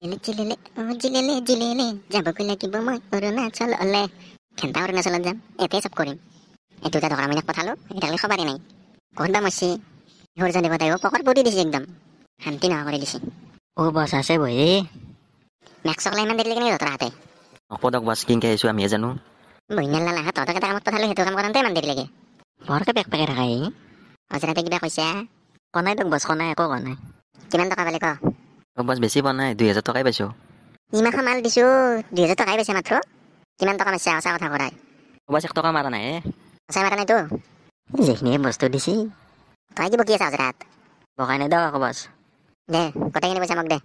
চিলেলে ও জিলেলে জিলেলে যাবগৈ লাগিব মই অৰুণাচললে খেন্তা অৰুণাচলত যাম এতে চব কৰিম এইটো এটা ধৰা মিনাক পঠালো এতিয়ালৈকে খবৰে নাই ক'ত বা মৰছি সূৰ্য দেৱতাইও পকৰ পুতি দিছে একদম শান্তি নোহোৱা কৰি দিছে বছ আছে বহি মেক্সকলে ইমান দেৰিলৈকে নি তহঁতৰ হাতে অপদক বাছ কিনকে আহিছোঁ আমিহে জানো বহিনাল নালা তহঁতক এটা কামত পঠালো সেইটো কাম কৰোঁতে ইমান দেৰিলৈকে বৰকে পেক পেকে থাকা অজৰাতে কিবা কৈছা কনাই তোক বছ কনাই একো কোৱা নাই কিমান টকা পালে ক বাছ বেছি পোৱা নাই 2000 টকাই পাইছোঁ ইমাখন মাল দিছো 2000 টকাই পাইছে মাত্ৰ কিমান টকা মাৰিছে সঁচা কথা কৰাই বাছ 1 টকা মাৰা নাই সঁচাই মাৰা নাইতো যিখিনি বস্তু দিছি তই কি বকি আছা অজৰাত বকাই নাই দিয়ক আকৌ বছ দে গোটেইখিনি পইচা মোক দে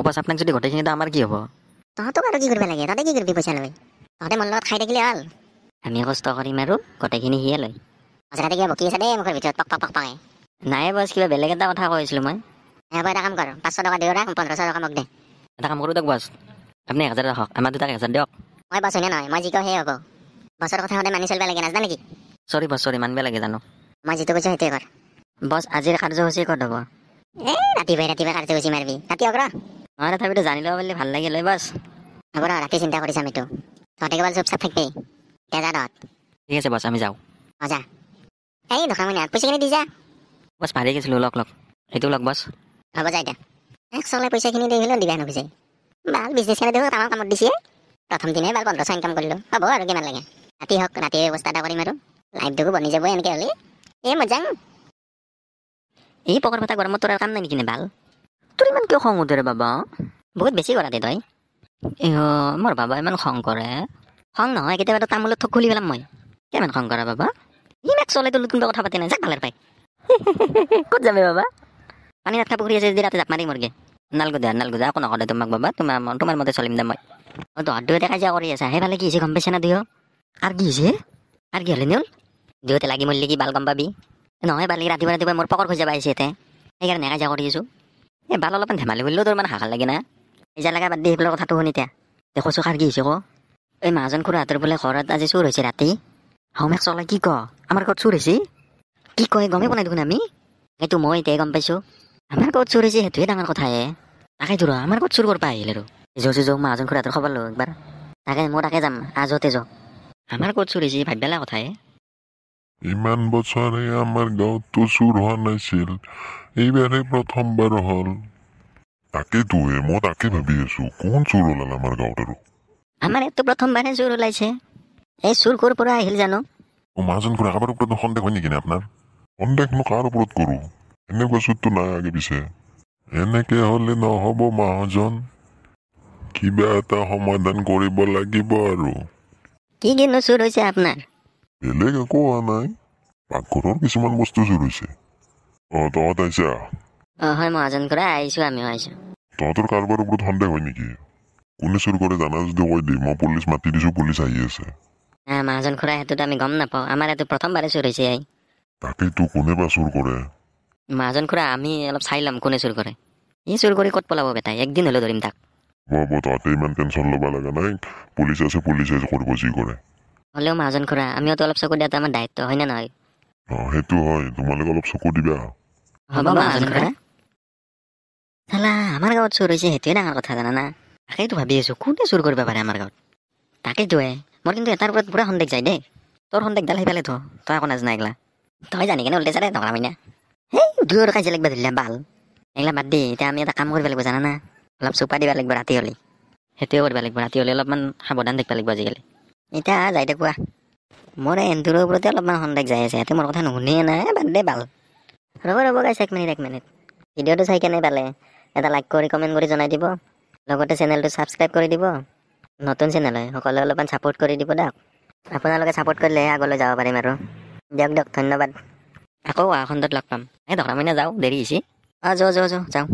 বাছ আপোনাক যদি গোটেইখিনি দাম আমাৰ কি হ'ব তহঁতক আৰু কি কৰিব লাগে তহঁতে কি কৰিবি পইচা লৈ তহঁতে মোৰ লগত খাই থাকিলে হ'ল আমি কষ্ট কৰিম আৰু গোটেইখিনি সিয়ে লয় অজৰাতে কিবা বকি আছা দেই মুখৰ ভিতৰত পক পক পক পকে নাই বছ কিবা বেলেগ এটা কথা কৈছিলোঁ মই হ'ব এটা কাম কৰ 500 টকা দিওঁ 1500 টকা মোক দে এটা কাম কৰোঁ দিয়ক বাছ আপুনি 1000 ৰাখক আমাৰ দুটাক 1000 দিয়ক মই বছ হয়নে নহয় মই যি কওঁ সেই হ'ব বছৰ কথা সদায় মানি চলিব লাগে নাজানা নেকি চৰি বাছ চৰি মানিব লাগে জানো মই যিটো কৈছোঁ সেইটোৱে কৰ বছ আজিৰ কাৰ্যসূচী ক'ত হ'ব ৰাতিপুৱাই কাৰ্যসূচী মাৰিবি ৰাতি অগ্ৰ নহয় তথাপিতো জানি ল'ব বুলি ভাল লাগিল বছ হ'ব ৰ ৰাতি চিন্তা কৰি চাম এইটো তহঁতে কেৱল চুপ চাপ থাকিবি তেজা তহঁত ঠিক আছে বাছ আমি যাওঁ যা এই দোকানমণি পইচাখিনি দি যা বাছ পাহৰি গৈছিলোঁ লগ এইটো লগ বাছ হ'ব যা এতিয়া চলাই পইচাখিনি দি হ'লেও দিবা নোখোজে ভাল বিজনেছ কাৰণে দেখোঁ আমাৰ কামত দিছে প্ৰথম দিনাই ভাল 1500 ইনকাম কৰিলোঁ হ'ব আৰু কিমান লাগে ৰাতি হওক ৰাতি ব্যৱস্থা এটা কৰিম আৰু লাইফটোকো বনি যাব এনেকৈ হ'লে মজা এই পকৰ ফটা গৰমত তোৰ কাম নাই নেকি ভাল তোৰ ইমান কিয় খং উঠে ৰে বাবা বহুত বেছি কৰা দে তই মোৰ বাবা ইমান খং কৰে খং নহয় কেতিয়াবা তামোলত থক খুলি পেলাম মই কিমান খং কৰা বাবা ইমান চলাই তোৰ নতুন কথা পাতি নাই যাক ভালেৰ পাই ক'ত যাবি বাবা পানী ৰাখা পুখুৰী আছে যদি ৰাতি জাপ মাৰি মৰগে নালগো দে একো নকৰে তোমাক বাবা তোমাৰ মতে চলিম দে মই তহঁত দুয়োতে কাজিয়া কৰি আছা সেইফালে কি হৈছে গম পাইছা না দুয়ো আৰু কি হৈছে আৰু কি হ'লে নিউল দুয়োতে লাগি মৰিলে কি বাল গম পাবি নহয় বালি ৰাতিপুৱা মোৰ পকৰ খোজা পাইছে ইয়াতে সেইকাৰণে কাজিয়া কৰি আছোঁ এই বাল অলপমান ধেমালি কৰিলেও তোৰ মানে হাকাৰ লাগে না এই লগা বাদ দি সেইফালৰ কথাটো শুনি এতিয়া দেখোছোঁ কাৰ কি হৈছে ক এই মাজন খুৰাহঁতৰ বোলে ঘৰত আজি চুৰ হৈছে ৰাতি হাউমেক চলাই কি ক আমাৰ ঘৰত চুৰ হৈছে কি কয় গমেই পোৱা নাই দেখোন আমি এইটো মই এতিয়া গম পাইছোঁ আমাৰ ক'ত চুৰ হৈছে সেইটোৱে ডাঙৰ কথাহে তাকেতো ৰ আমাৰ ক'ত চুৰ কৰিব আহিল আৰু যাওঁ মাজন খুৰাহঁতৰ খবৰ লওঁ একবাৰ মই তাকে যাম আজতে যাওঁ আমাৰ ক'ত চুৰ হৈছে ভাবিলা কথাহে ইমান বছৰে আমাৰ গাঁৱতো চুৰ হোৱা নাছিল এইবাৰে প্ৰথমবাৰ হ'ল তাকেতো মই তাকে ভাবি আছো কোন চুৰ ওলাল আমাৰ গাঁৱত আৰু আমাৰ ইয়াততো প্ৰথমবাৰহে চুৰ ওলাইছে এই চুৰ ক'ৰ পৰা আহিল জানো মাজন খুৰা কাৰোবাৰ ওপৰত সন্দেহ হয় নেকি আপোনাৰ সন্দেহনো কাৰ ওপৰত কৰো এনেকুৱা চুৰটো নাই আগে পিছে এনেকে হলে নহব মহাজন কিবা এটা সমাধান কৰিব লাগিব আৰু কিনো চুৰ হৈছে আপোনাৰ বেলেগ একো হোৱা নাই পাকঘৰৰ কিছুমান বস্তু চুৰ হৈছে তহঁত আহিছা হয় মহাজন খুৰা আহিছোঁ আমিও আহিছোঁ তহঁতৰ কাৰোবাৰ ওপৰত সন্দেহ হয় নেকি কোনে চুৰ কৰে জানা যদি কৈ দি মই পুলিচ মাতি দিছো পুলিচ আহি আছে মহাজন খুৰা সেইটোতো আমি গম নাপাওঁ আমাৰ ইয়াতো প্ৰথমবাৰে চুৰ হৈছে তাকেইতো কোনে বা চুৰ কৰে মহাজন খুৰা আমি অলপ চাই ল'ম কোনে চুৰ কৰে ই চুৰ কৰি ক'ত পলাব বেটাই একদিন হ'লেও ধৰিম তাক তাতে ইমান টেনশ্যন ল'ব লগা নাই পুলিচ আছে পুলিচে কৰিব যি কৰে হ'লেও মহাজন খুৰা আমিওতো অলপ চকু দিয়াটো আমাৰ দায়িত্ব হয় নে নহয় সেইটো হয় তোমালোকে অলপ চকু দিবা হ'ব মহাজন খুৰা চালা আমাৰ গাঁৱত চুৰ হৈছে সেইটোৱে ডাঙৰ কথা জানা তাকেইতো ভাবি আছোঁ কোনে চুৰ কৰিব পাৰে আমাৰ গাঁৱত তাকেইতোৱে মোৰ কিন্তু এটাৰ ওপৰত পুৰা সন্দেহ যায় দেই তোৰ সন্দেহডাল সেইফালে থ তই একো নাজানা এইগিলা তই জানি কেনে উল্টে চালে নকৰা মাইনা সেই দুয়ো কাজিয়া লাগিব ধৰিলে বাল এইগিলা বাদ দি এতিয়া আমি এটা কাম কৰিব লাগিব জানা অলপ চোপা দিব লাগিব ৰাতি হ'লে সেইটোৱে কৰিব লাগিব ৰাতি হ'লে অলপমান সাৱধান থাকিব লাগিব আজিকালি এতিয়া যাই দে কোৱা মোৰ এন্দুৰৰ ওপৰতে অলপমান সন্দেহ যাই আছে সিহঁতে মোৰ কথা নুশুনিয়ে নাই বাদ দে বাল ৰ'ব গাইছ এক মিনিট ভিডিঅ'টো চাই কেনে পালে এটা লাইক কৰি কমেণ্ট কৰি জনাই দিব লগতে চেনেলটো ছাবস্ক্ৰাইব কৰি দিব নতুন চেনেল হয় সকলোৱে অলপমান ছাপোৰ্ট কৰি দিব দিয়ক আপোনালোকে ছাপোৰ্ট কৰিলেহে আগলৈ যাব পাৰিম আৰু দিয়ক ধন্যবাদ আকৌ অহা খণ্ডত লগ পাম এই দৰা মইনা যাওঁ দেৰি হৈছে যাওঁ